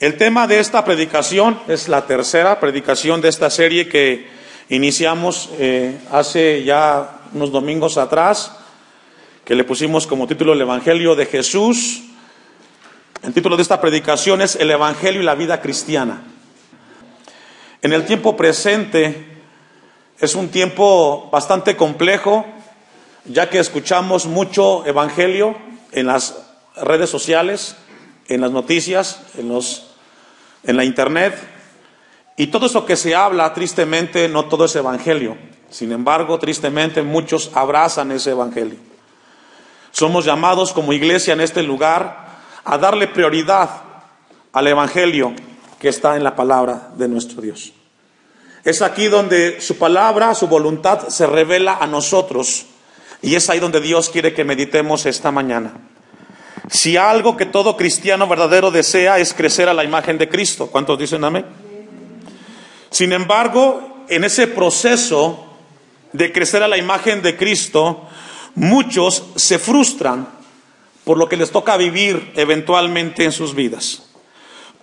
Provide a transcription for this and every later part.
El tema de esta predicación es la tercera predicación de esta serie que iniciamos hace ya unos domingos atrás, que le pusimos como título el Evangelio de Jesús. El título de esta predicación es El Evangelio y la vida cristiana. En el tiempo presente es un tiempo bastante complejo, ya que escuchamos mucho evangelio en las redes sociales, en las noticias, en la internet, y todo eso que se habla, tristemente, no todo es evangelio. Sin embargo, tristemente, muchos abrazan ese evangelio. Somos llamados como iglesia en este lugar a darle prioridad al evangelio que está en la palabra de nuestro Dios. Es aquí donde su palabra, su voluntad se revela a nosotros, y es ahí donde Dios quiere que meditemos esta mañana. Si algo que todo cristiano verdadero desea es crecer a la imagen de Cristo. ¿Cuántos dicen amén? Sin embargo, en ese proceso de crecer a la imagen de Cristo, muchos se frustran por lo que les toca vivir eventualmente en sus vidas.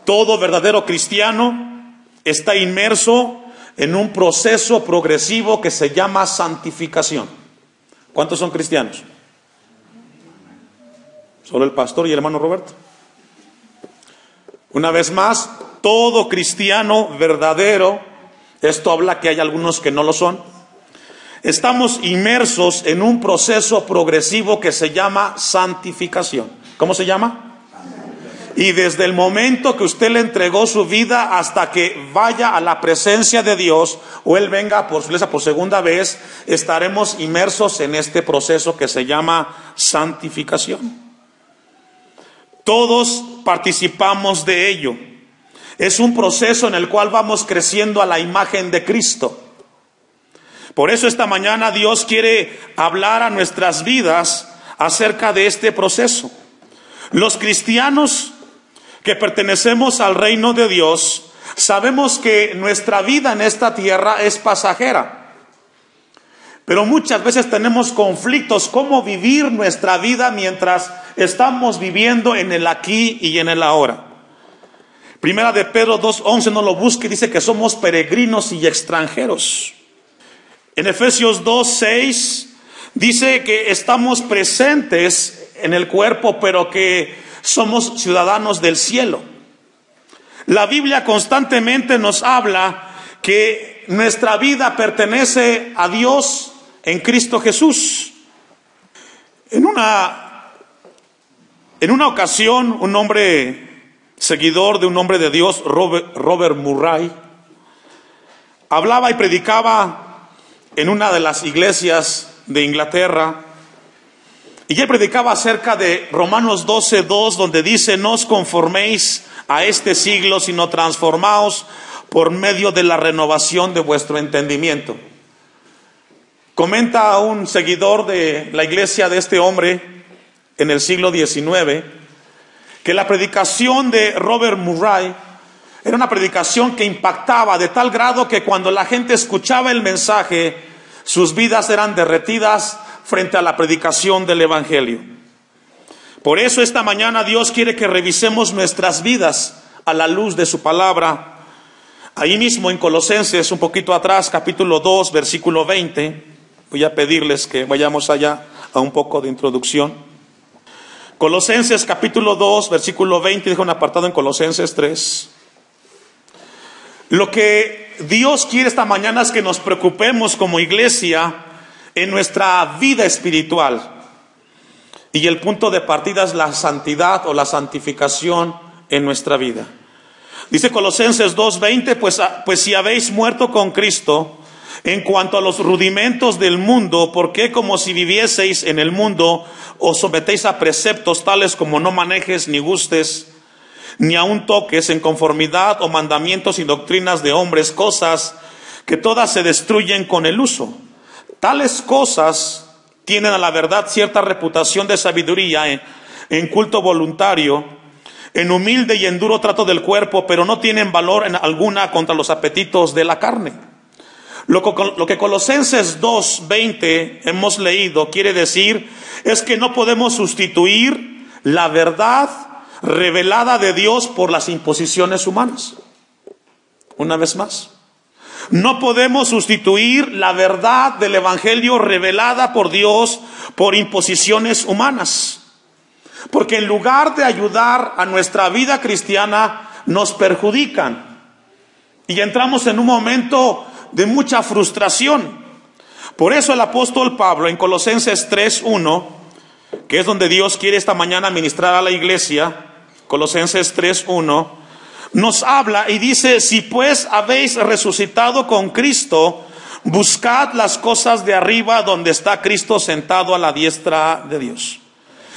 Todo verdadero cristiano está inmerso en un proceso progresivo que se llama santificación. ¿Cuántos son cristianos? Solo el pastor y el hermano Roberto. Una vez más, todo cristiano verdadero, esto habla que hay algunos que no lo son, estamos inmersos en un proceso progresivo que se llama santificación. ¿Cómo se llama? Y desde el momento que usted le entregó su vida hasta que vaya a la presencia de Dios o Él venga por su iglesia por segunda vez, estaremos inmersos en este proceso que se llama santificación. Todos participamos de ello. Es un proceso en el cual vamos creciendo a la imagen de Cristo. Por eso esta mañana Dios quiere hablar a nuestras vidas acerca de este proceso. Los cristianos que pertenecemos al reino de Dios, sabemos que nuestra vida en esta tierra es pasajera. Pero muchas veces tenemos conflictos, cómo vivir nuestra vida mientras estamos viviendo en el aquí y en el ahora. Primera de Pedro 2:11, no lo busque, dice que somos peregrinos y extranjeros. En Efesios 2:6 dice que estamos presentes en el cuerpo, pero que somos ciudadanos del cielo. La Biblia constantemente nos habla que nuestra vida pertenece a Dios en Cristo Jesús. En una ocasión, un hombre seguidor de un hombre de Dios, Robert Murray, hablaba y predicaba en una de las iglesias de Inglaterra. Y él predicaba acerca de Romanos 12:2, donde dice: no os conforméis a este siglo, sino transformaos por medio de la renovación de vuestro entendimiento. Comenta un seguidor de la iglesia de este hombre en el siglo XIX, que la predicación de Robert Murray era una predicación que impactaba de tal grado que cuando la gente escuchaba el mensaje, sus vidas eran derretidas frente a la predicación del evangelio. Por eso esta mañana Dios quiere que revisemos nuestras vidas a la luz de su palabra. Ahí mismo en Colosenses, un poquito atrás, capítulo 2, versículo 20. Voy a pedirles que vayamos allá a un poco de introducción. Colosenses capítulo 2, versículo 20, dejo un apartado en Colosenses 3. Lo que Dios quiere esta mañana es que nos preocupemos como iglesia en nuestra vida espiritual. Y el punto de partida es la santidad o la santificación en nuestra vida. Dice Colosenses 2:20, pues si habéis muerto con Cristo en cuanto a los rudimentos del mundo, ¿por qué como si vivieseis en el mundo os sometéis a preceptos tales como no manejes ni gustes, ni aun toques en conformidad o mandamientos y doctrinas de hombres, cosas que todas se destruyen con el uso? Tales cosas tienen a la verdad cierta reputación de sabiduría en culto voluntario, en humilde y en duro trato del cuerpo, pero no tienen valor en alguna contra los apetitos de la carne. Lo que Colosenses 2:20 hemos leído quiere decir es que no podemos sustituir la verdad revelada de Dios por las imposiciones humanas. Una vez más, no podemos sustituir la verdad del Evangelio revelada por Dios por imposiciones humanas. Porque en lugar de ayudar a nuestra vida cristiana, nos perjudican. Y entramos en un momento de mucha frustración. Por eso el apóstol Pablo en Colosenses 3:1, que es donde Dios quiere esta mañana ministrar a la iglesia, Colosenses 3:1, nos habla y dice: si pues habéis resucitado con Cristo, buscad las cosas de arriba donde está Cristo sentado a la diestra de Dios.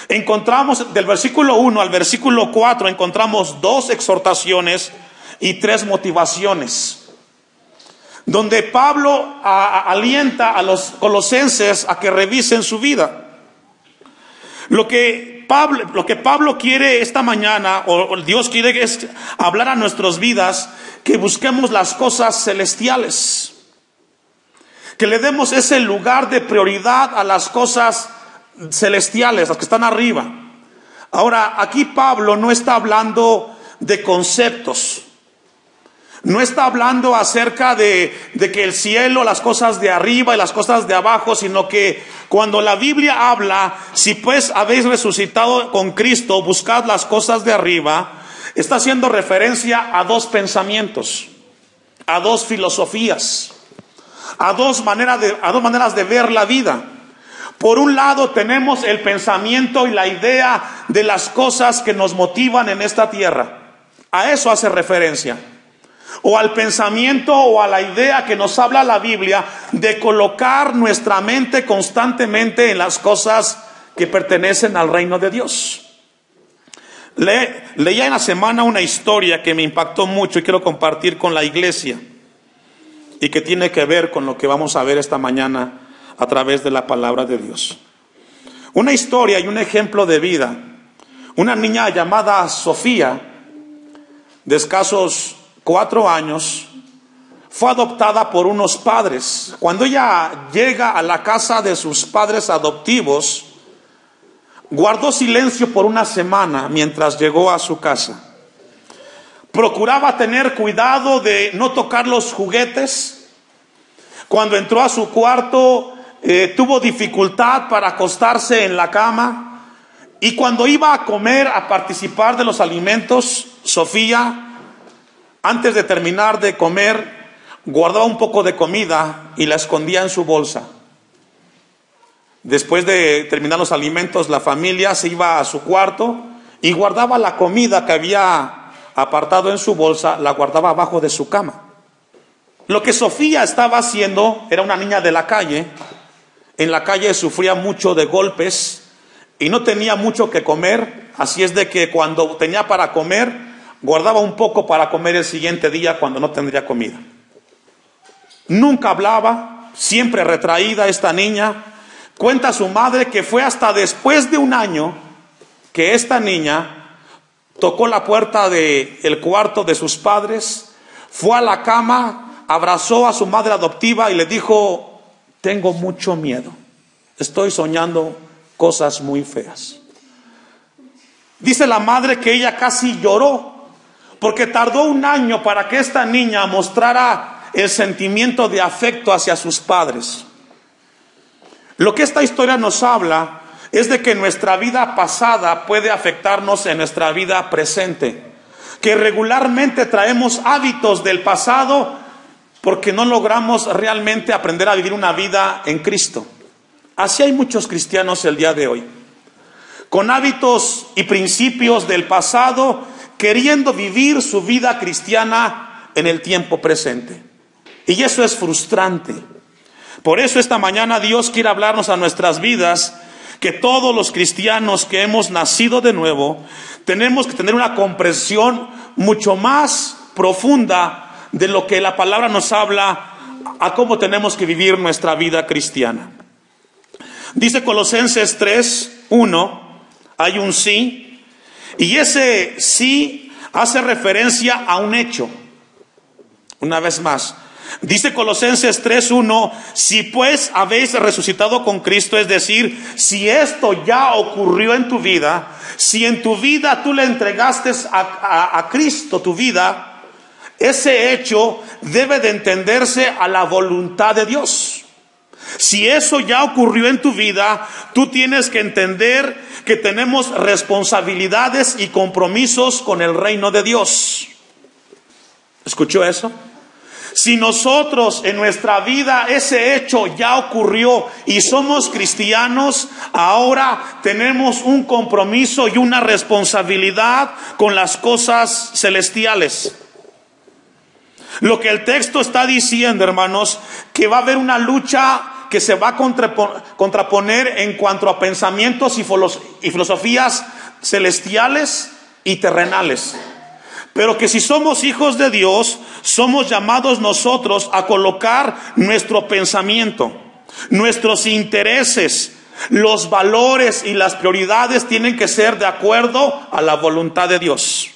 Encontramos del versículo 1 al versículo 4, encontramos 2 exhortaciones y 3 motivaciones, donde Pablo alienta a los colosenses a que revisen su vida. Lo que Pablo quiere esta mañana, o Dios quiere, es hablar a nuestras vidas, que busquemos las cosas celestiales, que le demos ese lugar de prioridad a las cosas celestiales, las que están arriba. Ahora, aquí Pablo no está hablando de conceptos, no está hablando acerca de que el cielo, las cosas de arriba y las cosas de abajo, sino que cuando la Biblia habla, si pues habéis resucitado con Cristo, buscad las cosas de arriba, está haciendo referencia a 2 pensamientos, a 2 filosofías, a dos maneras de ver la vida. Por un lado tenemos el pensamiento y la idea de las cosas que nos motivan en esta tierra. A eso hace referencia. O al pensamiento o a la idea que nos habla la Biblia de colocar nuestra mente constantemente en las cosas que pertenecen al reino de Dios. Leía en la semana una historia que me impactó mucho y quiero compartir con la iglesia, y que tiene que ver con lo que vamos a ver esta mañana a través de la palabra de Dios. Una historia y un ejemplo de vida. Una niña llamada Sofía, de escasos 4 años, fue adoptada por unos padres. Cuando ella llega a la casa de sus padres adoptivos, guardó silencio por una semana mientras llegó a su casa. Procuraba tener cuidado de no tocar los juguetes. Cuando entró a su cuarto, tuvo dificultad para acostarse en la cama. Y cuando iba a comer, a participar de los alimentos, Sofía, antes de terminar de comer, guardaba un poco de comida y la escondía en su bolsa. Después de terminar los alimentos, la familia se iba a su cuarto y guardaba la comida que había apartado en su bolsa, la guardaba abajo de su cama. Lo que Sofía estaba haciendo, era una niña de la calle. En la calle sufría mucho de golpes y no tenía mucho que comer, así es de que cuando tenía para comer, guardaba un poco para comer el siguiente día cuando no tendría comida. Nunca hablaba, siempre retraída esta niña. Cuenta su madre que fue hasta después de 1 año que esta niña tocó la puerta del cuarto de sus padres, fue a la cama, abrazó a su madre adoptiva y le dijo: tengo mucho miedo, estoy soñando cosas muy feas. Dice la madre que ella casi lloró, porque tardó 1 año para que esta niña mostrara el sentimiento de afecto hacia sus padres. Lo que esta historia nos habla es de que nuestra vida pasada puede afectarnos en nuestra vida presente, que regularmente traemos hábitos del pasado porque no logramos realmente aprender a vivir una vida en Cristo. Así hay muchos cristianos el día de hoy, con hábitos y principios del pasado, queriendo vivir su vida cristiana en el tiempo presente. Y eso es frustrante. Por eso esta mañana Dios quiere hablarnos a nuestras vidas, que todos los cristianos que hemos nacido de nuevo tenemos que tener una comprensión mucho más profunda de lo que la palabra nos habla a cómo tenemos que vivir nuestra vida cristiana. Dice Colosenses 3:1, hay un sí, y ese sí hace referencia a un hecho. Una vez más, Dice Colosenses 3:1, si pues habéis resucitado con Cristo, es decir, si esto ya ocurrió en tu vida, si en tu vida tú le entregaste a Cristo tu vida, ese hecho debe de entenderse a la voluntad de Dios. Si eso ya ocurrió en tu vida, tú tienes que entender que tenemos responsabilidades y compromisos con el reino de Dios. ¿Escuchó eso? Si nosotros en nuestra vida ese hecho ya ocurrió y somos cristianos, ahora tenemos un compromiso y una responsabilidad con las cosas celestiales. Lo que el texto está diciendo, hermanos, que va a haber una lucha que se va a contraponer en cuanto a pensamientos y filosofías celestiales y terrenales. Pero que si somos hijos de Dios, somos llamados nosotros a colocar nuestro pensamiento, nuestros intereses, los valores y las prioridades tienen que ser de acuerdo a la voluntad de Dios.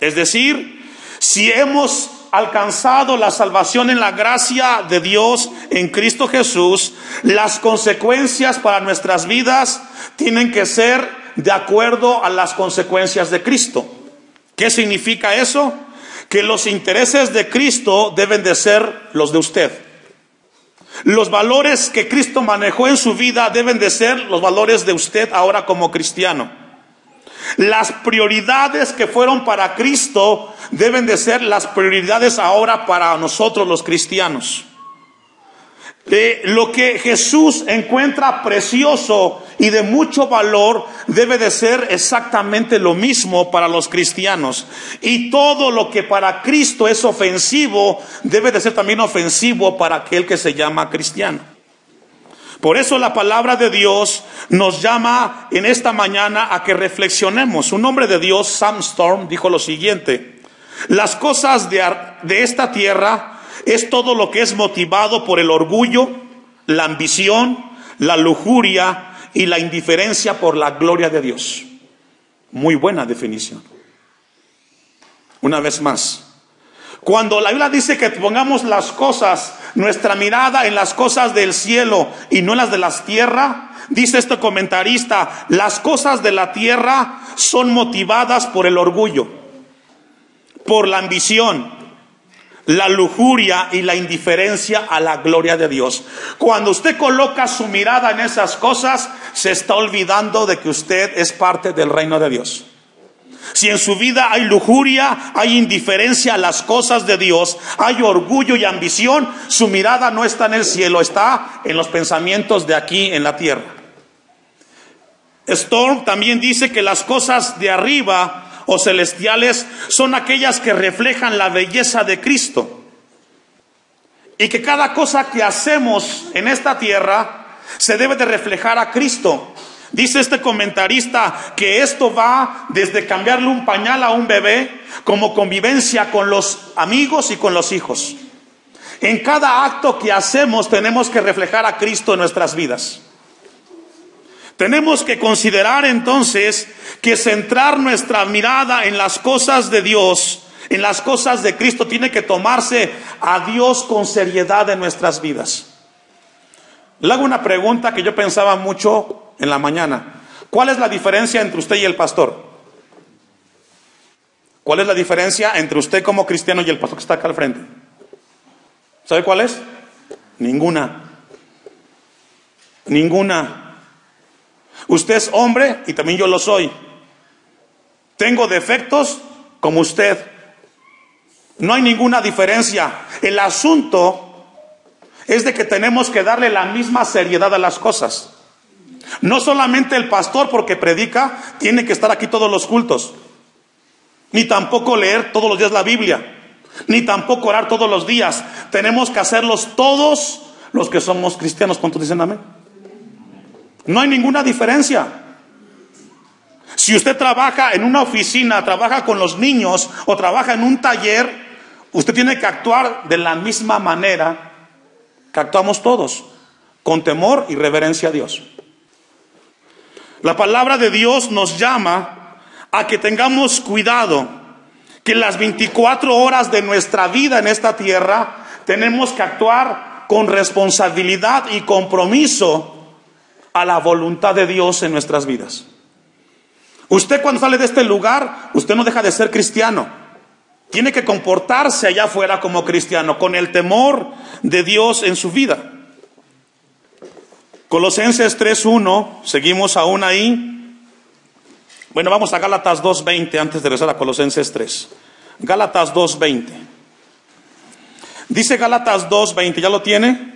Es decir, si hemos alcanzado la salvación en la gracia de Dios en Cristo Jesús, las consecuencias para nuestras vidas tienen que ser de acuerdo a las consecuencias de Cristo. ¿Qué significa eso? Que los intereses de Cristo deben de ser los de usted. Los valores que Cristo manejó en su vida deben de ser los valores de usted ahora como cristiano. Las prioridades que fueron para Cristo deben de ser las prioridades ahora para nosotros los cristianos. Lo que Jesús encuentra precioso y de mucho valor debe de ser exactamente lo mismo para los cristianos. Y todo lo que para Cristo es ofensivo debe de ser también ofensivo para aquel que se llama cristiano. Por eso la palabra de Dios nos llama en esta mañana a que reflexionemos. Un hombre de Dios, Sam Storm, dijo lo siguiente: las cosas de esta tierra es todo lo que es motivado por el orgullo, la ambición, la lujuria y la indiferencia por la gloria de Dios. Muy buena definición. Una vez más, cuando la Biblia dice que pongamos las cosas, nuestra mirada en las cosas del cielo y no en las de la tierra, dice este comentarista, las cosas de la tierra son motivadas por el orgullo, por la ambición, la lujuria y la indiferencia a la gloria de Dios. Cuando usted coloca su mirada en esas cosas, se está olvidando de que usted es parte del reino de Dios. Si en su vida hay lujuria, hay indiferencia a las cosas de Dios, hay orgullo y ambición, su mirada no está en el cielo, está en los pensamientos de aquí en la tierra. Storm también dice que las cosas de arriba o celestiales son aquellas que reflejan la belleza de Cristo, y que cada cosa que hacemos en esta tierra se debe de reflejar a Cristo. Dice este comentarista que esto va desde cambiarle un pañal a un bebé, como convivencia con los amigos y con los hijos. En cada acto que hacemos tenemos que reflejar a Cristo en nuestras vidas. Tenemos que considerar entonces que centrar nuestra mirada en las cosas de Dios, en las cosas de Cristo, tiene que tomarse a Dios con seriedad en nuestras vidas. Le hago una pregunta que yo pensaba mucho en la mañana. ¿Cuál es la diferencia entre usted y el pastor? ¿Cuál es la diferencia entre usted como cristiano y el pastor que está acá al frente? ¿Sabe cuál es? Ninguna. Ninguna. Usted es hombre y también yo lo soy. Tengo defectos como usted. No hay ninguna diferencia. El asunto es de que tenemos que darle la misma seriedad a las cosas. No solamente el pastor, porque predica, tiene que estar aquí todos los cultos. Ni tampoco leer todos los días la Biblia. Ni tampoco orar todos los días. Tenemos que hacerlos todos los que somos cristianos. ¿Cuántos dicen amén? No hay ninguna diferencia. Si usted trabaja en una oficina, trabaja con los niños o trabaja en un taller, usted tiene que actuar de la misma manera que actuamos todos, con temor y reverencia a Dios. La palabra de Dios nos llama a que tengamos cuidado, que las 24 horas de nuestra vida en esta tierra tenemos que actuar con responsabilidad y compromiso a la voluntad de Dios en nuestras vidas. Usted cuando sale de este lugar, usted no deja de ser cristiano. Tiene que comportarse allá afuera como cristiano, con el temor de Dios en su vida. Colosenses 3:1, seguimos aún ahí. Bueno, vamos a Gálatas 2:20 antes de regresar a Colosenses 3. Gálatas 2:20. Dice Gálatas 2:20, ¿ya lo tiene?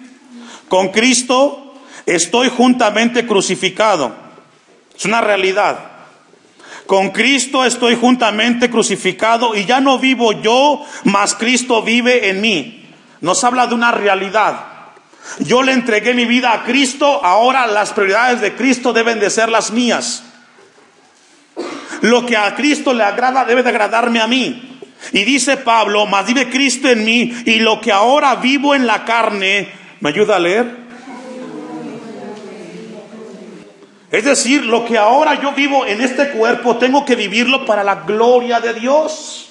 Con Cristo estoy juntamente crucificado. Es una realidad. Con Cristo estoy juntamente crucificado y ya no vivo yo, mas Cristo vive en mí. Nos habla de una realidad. Yo le entregué mi vida a Cristo, ahora las prioridades de Cristo deben de ser las mías. Lo que a Cristo le agrada debe de agradarme a mí. Y dice Pablo, mas vive Cristo en mí, y lo que ahora vivo en la carne, ¿me ayuda a leer? Es decir, lo que ahora yo vivo en este cuerpo, tengo que vivirlo para la gloria de Dios.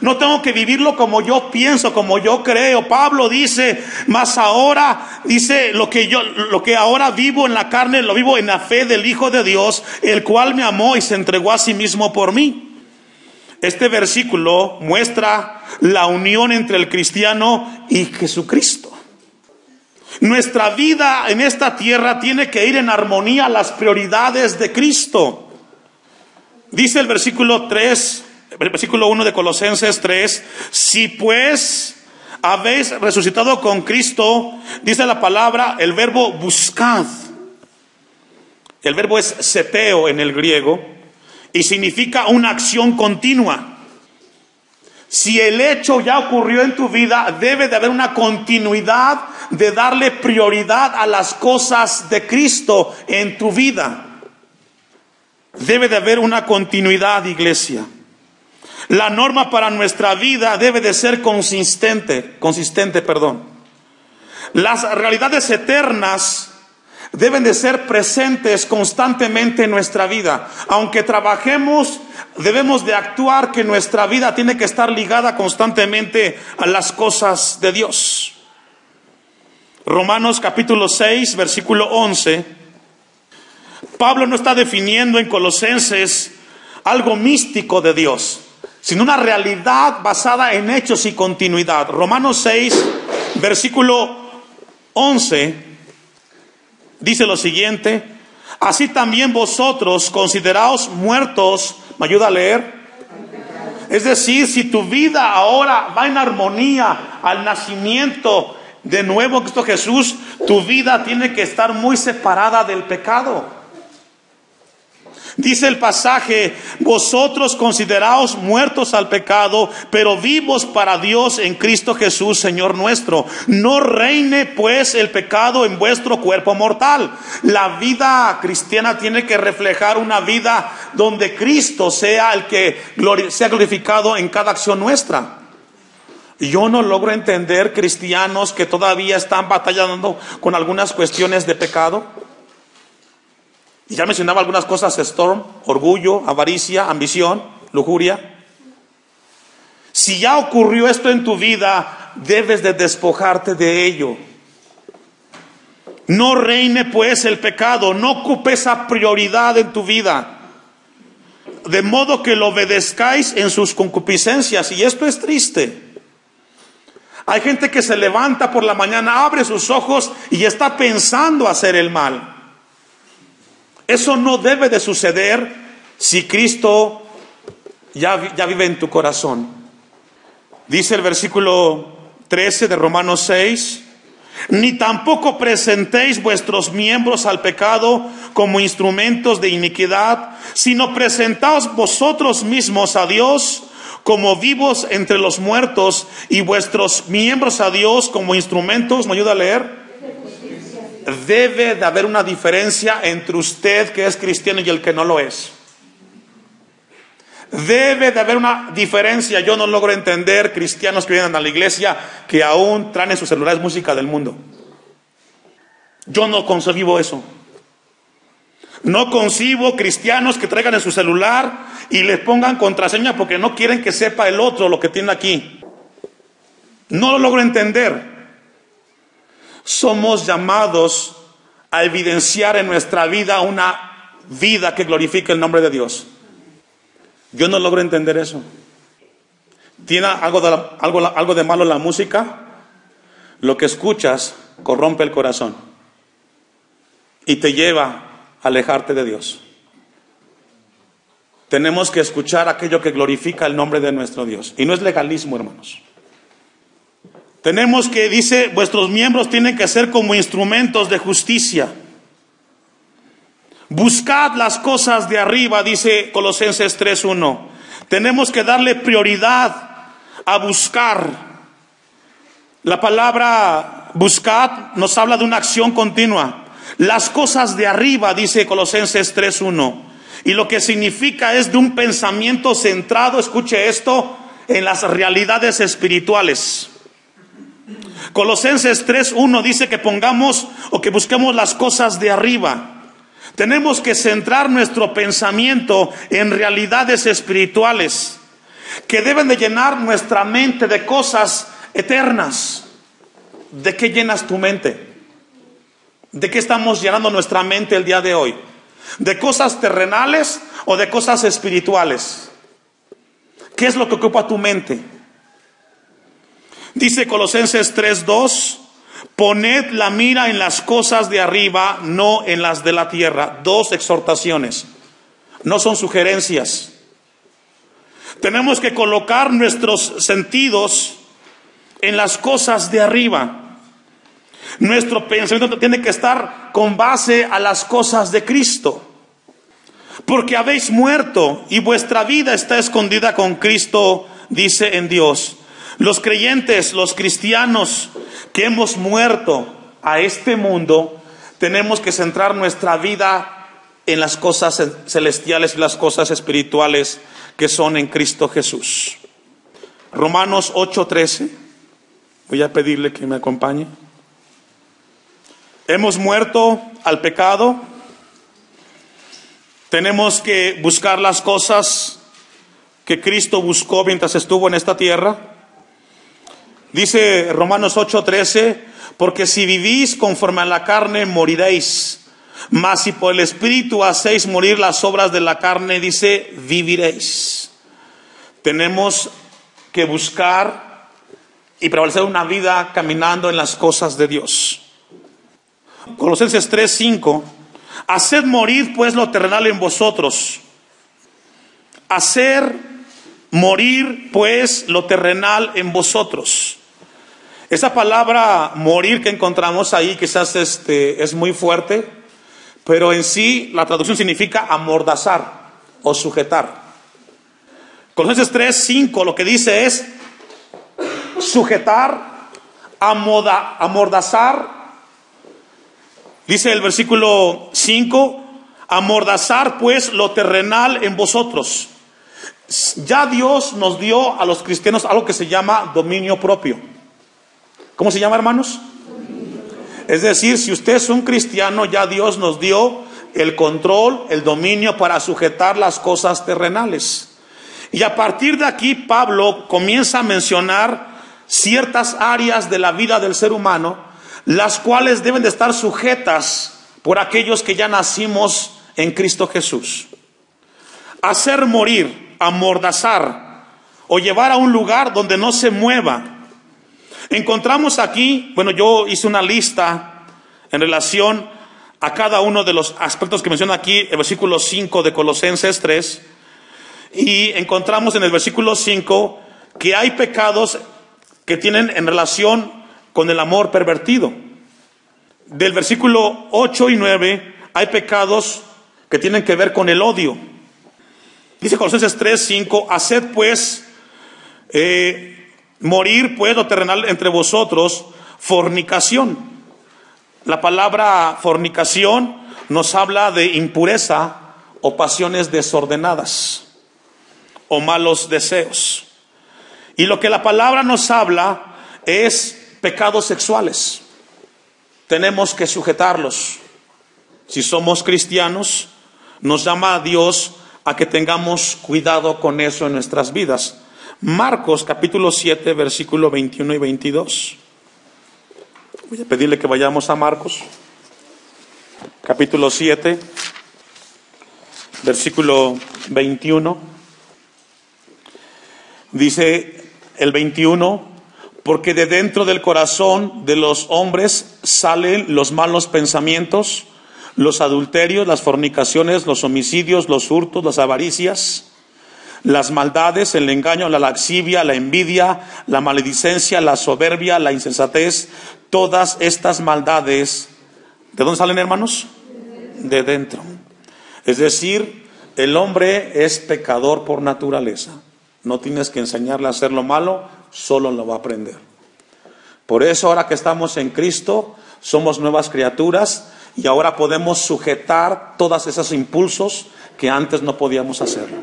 No tengo que vivirlo como yo pienso, como yo creo. Pablo dice, mas ahora, dice, lo que ahora vivo en la carne, lo vivo en la fe del Hijo de Dios, el cual me amó y se entregó a sí mismo por mí. Este versículo muestra la unión entre el cristiano y Jesucristo. Nuestra vida en esta tierra tiene que ir en armonía a las prioridades de Cristo. Dice el versículo 3, el versículo 1 de Colosenses 3, si pues habéis resucitado con Cristo, dice la palabra, el verbo buscad. El verbo es seteo en el griego y significa una acción continua. Si el hecho ya ocurrió en tu vida, debe de haber una continuidad de darle prioridad a las cosas de Cristo en tu vida. Debe de haber una continuidad, iglesia. La norma para nuestra vida debe de ser consistente. Las realidades eternas deben de ser presentes constantemente en nuestra vida. Aunque trabajemos, debemos de actuar que nuestra vida tiene que estar ligada constantemente a las cosas de Dios. Romanos capítulo 6, versículo 11. Pablo no está definiendo en Colosenses algo místico de Dios, sino una realidad basada en hechos y continuidad. Romanos 6, versículo 11. Dice lo siguiente, así también vosotros consideraos muertos, ¿me ayuda a leer? Es decir, si tu vida ahora va en armonía al nacimiento de nuevo en Cristo Jesús, tu vida tiene que estar muy separada del pecado. Dice el pasaje, vosotros consideraos muertos al pecado, pero vivos para Dios en Cristo Jesús, Señor nuestro. No reine pues el pecado en vuestro cuerpo mortal. La vida cristiana tiene que reflejar una vida donde Cristo sea el que sea glorificado en cada acción nuestra. Yo no logro entender cristianos que todavía están batallando con algunas cuestiones de pecado. Y ya mencionaba algunas cosas: storm, orgullo, avaricia, ambición, lujuria. Si ya ocurrió esto en tu vida, debes de despojarte de ello. No reine pues el pecado, no ocupe esa prioridad en tu vida, de modo que lo obedezcáis en sus concupiscencias. Y esto es triste. Hay gente que se levanta por la mañana, abre sus ojos y está pensando hacer el mal. Eso no debe de suceder si Cristo ya vive en tu corazón. Dice el versículo 13 de Romanos 6, ni tampoco presentéis vuestros miembros al pecado como instrumentos de iniquidad, sino presentaos vosotros mismos a Dios como vivos entre los muertos, y vuestros miembros a Dios como instrumentos, ¿me ayuda a leer? Debe de haber una diferencia entre usted que es cristiano y el que no lo es. Debe de haber una diferencia. Yo no logro entender cristianos que vienen a la iglesia que aún traen en sus celulares música del mundo. Yo no concibo eso. No concibo cristianos que traigan en su celular y les pongan contraseña porque no quieren que sepa el otro lo que tiene aquí. No lo logro entender. Somos llamados a evidenciar en nuestra vida una vida que glorifique el nombre de Dios. Yo no logro entender eso. ¿Tiene algo de malo la música? Lo que escuchas corrompe el corazón y te lleva a alejarte de Dios. Tenemos que escuchar aquello que glorifica el nombre de nuestro Dios. Y no es legalismo, hermanos. Tenemos que, dice, vuestros miembros tienen que ser como instrumentos de justicia. Buscad las cosas de arriba, dice Colosenses 3:1. Tenemos que darle prioridad a buscar. La palabra buscad nos habla de una acción continua. Las cosas de arriba, dice Colosenses 3:1. Y lo que significa es de un pensamiento centrado, escuche esto, en las realidades espirituales. Colosenses 3:1 dice que pongamos o que busquemos las cosas de arriba. Tenemos que centrar nuestro pensamiento en realidades espirituales que deben de llenar nuestra mente de cosas eternas. ¿De qué llenas tu mente? ¿De qué estamos llenando nuestra mente el día de hoy? ¿De cosas terrenales o de cosas espirituales? ¿Qué es lo que ocupa tu mente? Dice Colosenses 3:2, poned la mira en las cosas de arriba, no en las de la tierra. Dos exhortaciones, no son sugerencias. Tenemos que colocar nuestros sentidos en las cosas de arriba. Nuestro pensamiento tiene que estar con base a las cosas de Cristo. Porque habéis muerto y vuestra vida está escondida con Cristo, dice en Dios. Los creyentes, los cristianos que hemos muerto a este mundo, tenemos que centrar nuestra vida en las cosas celestiales y las cosas espirituales que son en Cristo Jesús. Romanos 8:13. Voy a pedirle que me acompañe. Hemos muerto al pecado. Tenemos que buscar las cosas que Cristo buscó mientras estuvo en esta tierra. Dice Romanos 8:13, porque si vivís conforme a la carne, moriréis. Mas si por el Espíritu hacéis morir las obras de la carne, dice, viviréis. Tenemos que buscar y prevalecer una vida caminando en las cosas de Dios. Colosenses 3:5, haced morir pues lo terrenal en vosotros. Hacer morir pues lo terrenal en vosotros. Esa palabra morir que encontramos ahí quizás es muy fuerte, pero en sí la traducción significa amordazar o sujetar. Colosenses 3:5 lo que dice es sujetar, amordazar. Dice el versículo 5, amordazar pues lo terrenal en vosotros. Ya Dios nos dio a los cristianos algo que se llama dominio propio. ¿Cómo se llama, hermanos? Es decir, si usted es un cristiano, ya Dios nos dio el control, el dominio para sujetar las cosas terrenales. Y a partir de aquí Pablo comienza a mencionar ciertas áreas de la vida del ser humano, las cuales deben de estar sujetas por aquellos que ya nacimos en Cristo Jesús. Hacer morir, amordazar o llevar a un lugar donde no se mueva. Encontramos aquí, yo hice una lista en relación a cada uno de los aspectos que menciona aquí el versículo 5 de Colosenses 3, y encontramos en el versículo 5 que hay pecados que tienen en relación con el amor pervertido. Del versículo 8 y 9 hay pecados que tienen que ver con el odio. Dice Colosenses 3:5, haced pues morir pues lo terrenal entre vosotros, fornicación. La palabra fornicación nos habla de impureza o pasiones desordenadas o malos deseos. Y lo que la palabra nos habla es pecados sexuales. Tenemos que sujetarlos. Si somos cristianos, nos llama a Dios a que tengamos cuidado con eso en nuestras vidas. Marcos capítulo 7, versículo 21 y 22. Voy a pedirle que vayamos a Marcos capítulo 7, versículo 21. Dice el 21: porque de dentro del corazón de los hombres salen los malos pensamientos, los adulterios, las fornicaciones, los homicidios, los hurtos, las avaricias, las maldades, el engaño, la lascivia, la envidia, la maledicencia, la soberbia, la insensatez. Todas estas maldades, ¿de dónde salen, hermanos? De dentro. Es decir, el hombre es pecador por naturaleza. No tienes que enseñarle a hacer lo malo, solo lo va a aprender. Por eso, ahora que estamos en Cristo, somos nuevas criaturas y ahora podemos sujetar todos esos impulsos que antes no podíamos hacerlo.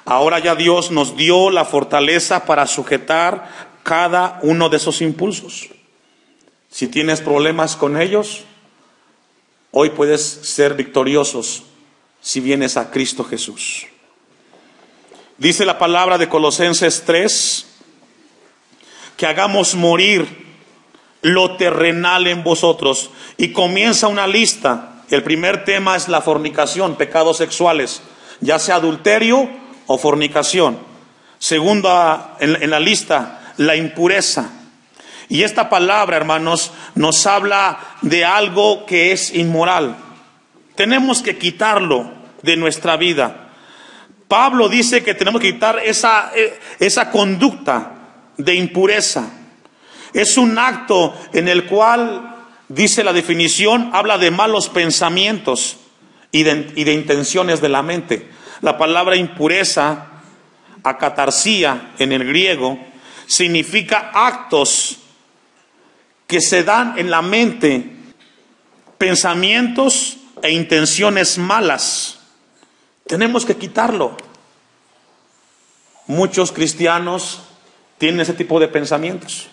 Ahora ya Dios nos dio la fortaleza para sujetar cada uno de esos impulsos. Si tienes problemas con ellos, hoy puedes ser victoriosos si vienes a Cristo Jesús. Dice la palabra de Colosenses 3, que hagamos morir lo terrenal en vosotros. Y comienza una lista. El primer tema es la fornicación, pecados sexuales, ya sea adulterio o fornicación. Segunda en la lista, la impureza. Y esta palabra, hermanos, nos habla de algo que es inmoral. Tenemos que quitarlo de nuestra vida. Pablo dice que tenemos que quitar esa conducta de impureza. Es un acto en el cual, dice la definición, habla de malos pensamientos y de intenciones de la mente. La palabra impureza, acatarsía en el griego, significa actos que se dan en la mente, pensamientos e intenciones malas. Tenemos que quitarlo. Muchos cristianos tienen ese tipo de pensamientos.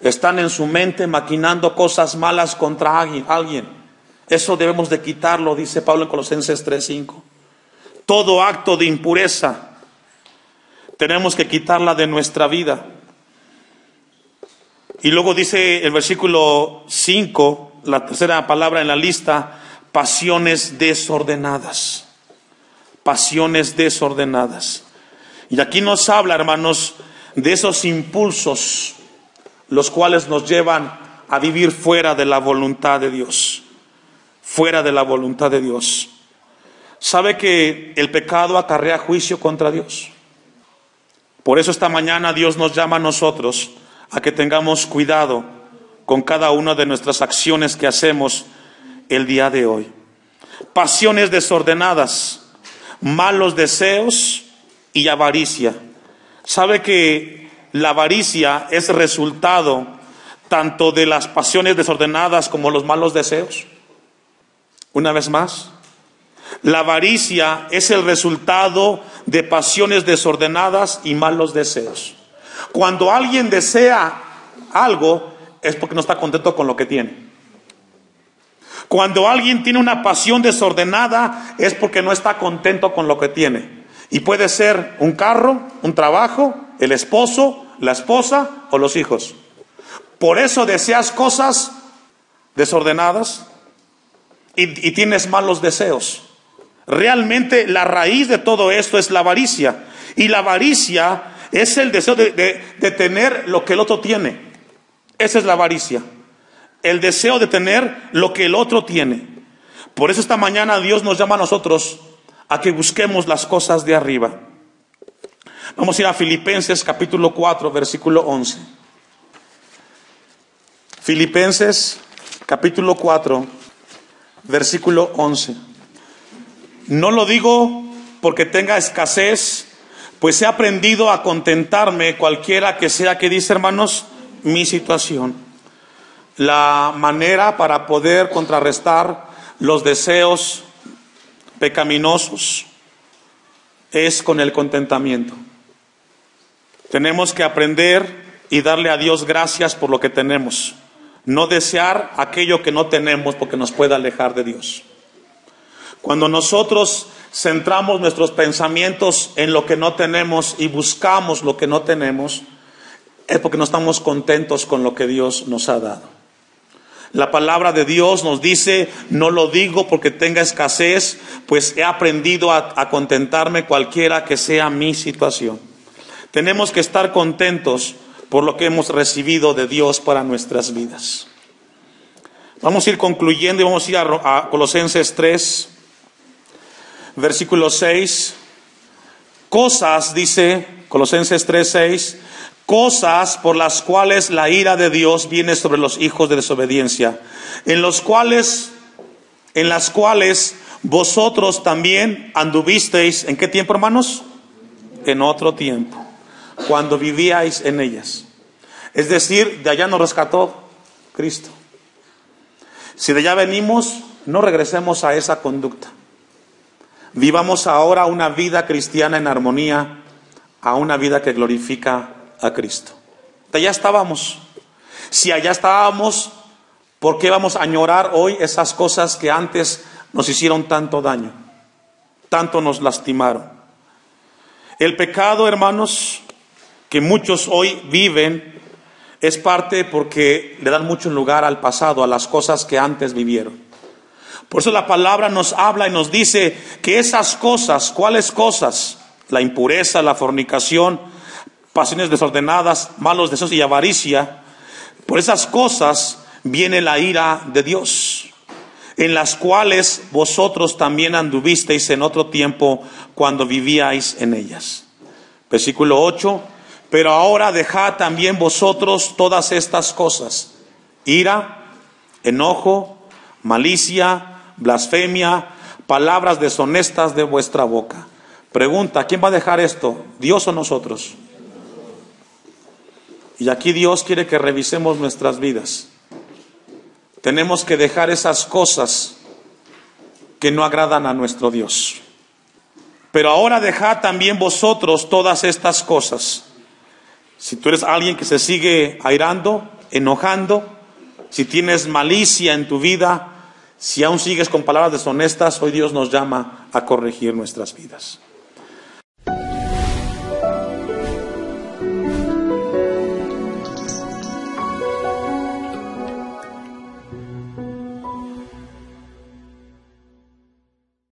Están en su mente maquinando cosas malas contra alguien. Eso debemos de quitarlo, dice Pablo en Colosenses 3:5. Todo acto de impureza tenemos que quitarla de nuestra vida. Y luego dice el versículo 5, la tercera palabra en la lista, pasiones desordenadas. Pasiones desordenadas. Y aquí nos habla, hermanos, de esos impulsos, los cuales nos llevan a vivir fuera de la voluntad de Dios. Fuera de la voluntad de Dios. ¿Sabe que el pecado acarrea juicio contra Dios? Por eso esta mañana Dios nos llama a nosotros a que tengamos cuidado con cada una de nuestras acciones que hacemos el día de hoy. Pasiones desordenadas, malos deseos y avaricia. ¿Sabe que la avaricia es resultado tanto de las pasiones desordenadas como los malos deseos? Una vez más, la avaricia es el resultado de pasiones desordenadas y malos deseos. Cuando alguien desea algo, es porque no está contento con lo que tiene. Cuando alguien tiene una pasión desordenada, es porque no está contento con lo que tiene. Y puede ser un carro, un trabajo, el esposo, la esposa o los hijos. Por eso deseas cosas desordenadas y tienes malos deseos. Realmente la raíz de todo esto es la avaricia. Y la avaricia es el deseo de tener lo que el otro tiene. Esa es la avaricia. El deseo de tener lo que el otro tiene. Por eso esta mañana Dios nos llama a nosotros a que busquemos las cosas de arriba. Vamos a ir a Filipenses capítulo 4, versículo 11. Filipenses capítulo 4, versículo 11. No lo digo porque tenga escasez, pues he aprendido a contentarme cualquiera que sea, que dice, hermanos, mi situación. La manera para poder contrarrestar los deseos pecaminosos es con el contentamiento. Tenemos que aprender y darle a Dios gracias por lo que tenemos. No desear aquello que no tenemos porque nos puede alejar de Dios. Cuando nosotros centramos nuestros pensamientos en lo que no tenemos y buscamos lo que no tenemos, es porque no estamos contentos con lo que Dios nos ha dado. La palabra de Dios nos dice: no lo digo porque tenga escasez, pues he aprendido a contentarme cualquiera que sea mi situación. Tenemos que estar contentos por lo que hemos recibido de Dios para nuestras vidas. Vamos a ir concluyendo y vamos a ir a Colosenses 3, versículo 6. Cosas, dice Colosenses 3, 6, cosas por las cuales la ira de Dios viene sobre los hijos de desobediencia, en las cuales vosotros también anduvisteis. ¿En qué tiempo, hermanos? En otro tiempo, cuando vivíais en ellas. Es decir, de allá nos rescató Cristo. Si de allá venimos, no regresemos a esa conducta. Vivamos ahora una vida cristiana en armonía, a una vida que glorifica a Cristo. De allá estábamos. Si allá estábamos, ¿por qué vamos a añorar hoy esas cosas que antes nos hicieron tanto daño, tanto nos lastimaron? El pecado, hermanos, que muchos hoy viven, es parte porque le dan mucho lugar al pasado, a las cosas que antes vivieron. Por eso la palabra nos habla y nos dice que esas cosas, ¿cuáles cosas? La impureza, la fornicación, pasiones desordenadas, malos deseos y avaricia. Por esas cosas viene la ira de Dios, en las cuales vosotros también anduvisteis en otro tiempo cuando vivíais en ellas. Versículo 8. Pero ahora dejad también vosotros todas estas cosas: ira, enojo, malicia, blasfemia, palabras deshonestas de vuestra boca. Pregunta: ¿quién va a dejar esto? ¿Dios o nosotros? Y aquí Dios quiere que revisemos nuestras vidas. Tenemos que dejar esas cosas que no agradan a nuestro Dios. Pero ahora dejad también vosotros todas estas cosas. Si tú eres alguien que se sigue airando, enojando, si tienes malicia en tu vida, si aún sigues con palabras deshonestas, hoy Dios nos llama a corregir nuestras vidas.